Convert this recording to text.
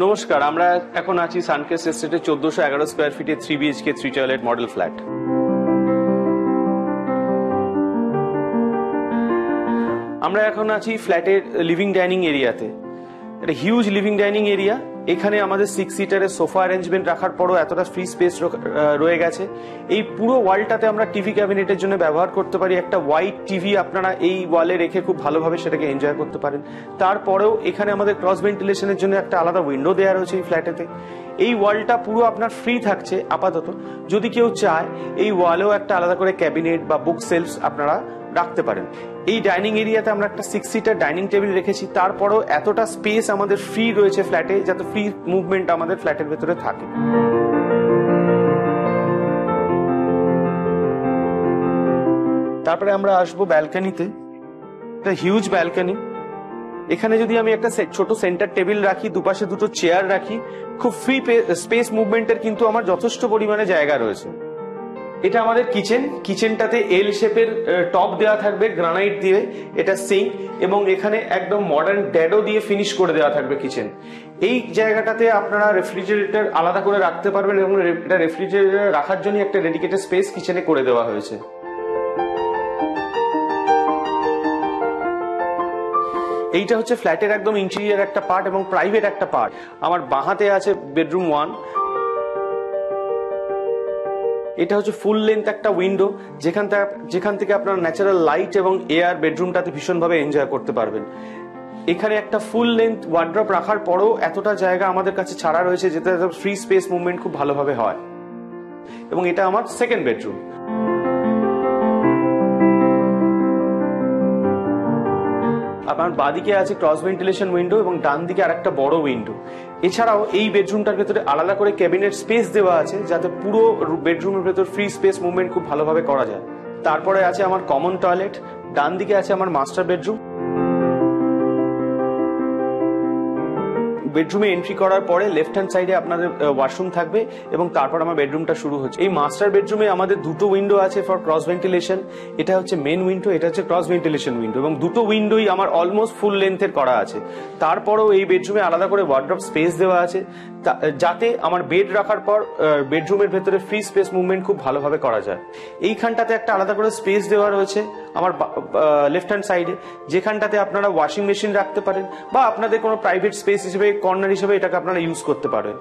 নমস্কার, আমরা এখন আছি সানক্রেস্ট এস্টেটে 1411 স্কয়ার ফিটে 3 BHK 3 টয়লেট মডেল ফ্ল্যাট। আমরা এখন আছি ফ্ল্যাটের লিভিং ডাইনিং এরিয়াতে। এটা হিউজ লিভিং ডাইনিং এরিয়া। এখানে আমাদের 6 সিটারের সোফা অ্যারেঞ্জমেন্ট রাখার পরও এতটা ফ্রি স্পেস রয়ে গেছে। এই পুরো ওয়ালটাতে আমরা টিভি ক্যাবিনেটের জন্য ব্যবহার করতে পারি। একটা হোয়াইট টিভি আপনারা এই ওয়ালে রেখে খুব ভালোভাবে সেটাকে এনজয় করতে পারেন। তারপরেও এখানে আমাদের ক্রস ভেন্টিলেশনের জন্য একটা আলাদা উইন্ডো দেওয়া রয়েছে এই ফ্ল্যাটেতে। এই ওয়ালটা পুরো আপনার ফ্রি থাকছে আপাতত। যদি কেউ চায় এই ওয়ালেও একটা আলাদা করে ক্যাবিনেট বা বুক সেলফস আপনারা রাখতে পারেন। এই ডাইনিং এরিয়াতে আমরা একটা 6 সিটার ডাইনিং টেবিল রেখেছি। তারপরেও এতটা স্পেস আমাদের ফ্রি রয়েছে ফ্ল্যাটে, যাতে ফ্রি মুভমেন্ট আমাদের ফ্ল্যাটের ভেতরে থাকে। তারপরে আমরা আসবো ব্যালকনিতে। একটা হিউজ ব্যালকনি। এখানে যদি আমি একটা ছোট সেন্টার টেবিল রাখি, দুপাশে দুটো চেয়ার রাখি, খুব ফ্রি স্পেস মুভমেন্টের কিন্তু আমার যথেষ্ট পরিমাণে জায়গা রয়েছে। এটা আমাদের কিচেনটাতে এল শেপের টপ দেওয়া থাকবে গ্রানাইট দিয়ে, এটা সিঙ্ক, এবং এখানে একদম মডার্ন ড্যাডো দিয়ে ফিনিশ করে দেওয়া থাকবে কিচেন। এই জায়গাটাতে আপনারা রেফ্রিজারেটর আলাদা করে রাখতে পারবেন এবং এটা রেফ্রিজারেটর রাখার জন্য একটা ডেডিকেটেড স্পেস কিচেনে করে দেওয়া হয়েছে। এইটা হচ্ছে ফ্ল্যাটের একদম ইন্টেরিয়ার একটা পার্ট এবং প্রাইভেট একটা পার্ট। আমার বাঁহাতে আছে বেডরুম 1। এটা হচ্ছে ফুল লেন্থ একটা উইন্ডো, যেখান থেকে আপনারা ন্যাচারাল লাইট এবং এয়ার বেডরুমটাতে ভীষণভাবে এনজয় করতে পারবেন। এখানে একটা ফুল লেন্থ ওয়ার্ড্রপ রাখার পরেও এতটা জায়গা আমাদের কাছে ছাড়া রয়েছে, যেটা ফ্রি স্পেস মুভমেন্ট খুব ভালোভাবে হয়। এবং এটা আমার সেকেন্ড বেডরুম। আপনার বাঁদিকে আছে ক্রস ভেন্টিলেশন উইন্ডো এবং ডান দিকে আরেকটা বড় উইন্ডো। এছাড়াও এই বেডরুমটার ভেতরে আলাদা করে ক্যাবিনেট স্পেস দেওয়া আছে, যাতে পুরো বেডরুমের ভেতর ফ্রি স্পেস মুভমেন্ট খুব ভালোভাবে করা যায়। তারপরে আছে আমার কমন টয়লেট, ডান দিকে আছে আমার মাস্টার বেডরুম। বেডরুমে এন্ট্রি করার পরে লেফট হ্যান্ড সাইডে আপনাদের ওয়াশরুম থাকবে এবং তারপর আমার বেডরুমটা শুরু হচ্ছে। এই মাস্টার বেডরুমে আমাদের দুটো উইন্ডো আছে ফর ক্রস ভেন্টিলেশন। এটা হচ্ছে মেন উইন্ডো, এটা হচ্ছে ক্রস ভেন্টিলেশন উইন্ডো, এবং দুটো উইন্ডোই আমার অলমোস্ট ফুল লেন্থের করা আছে। তারপরেও এই বেডরুমে আলাদা করে ওয়ার্ড্রপ স্পেস দেওয়া আছে, যাতে আমার বেড রাখার পর বেডরুমের ভেতরে ফ্রি স্পেস মুভমেন্ট খুব ভালোভাবে করা যায়। এইখানটাতে একটা আলাদা করে স্পেস দেওয়া রয়েছে আমার লেফট হ্যান্ড সাইডে, যেখানটাতে আপনারা ওয়াশিং মেশিন রাখতে পারেন বা আপনাদের কোনো প্রাইভেট স্পেস হিসেবে কর্নার হিসেবে এটাকে আপনারা ইউজ করতে পারেন।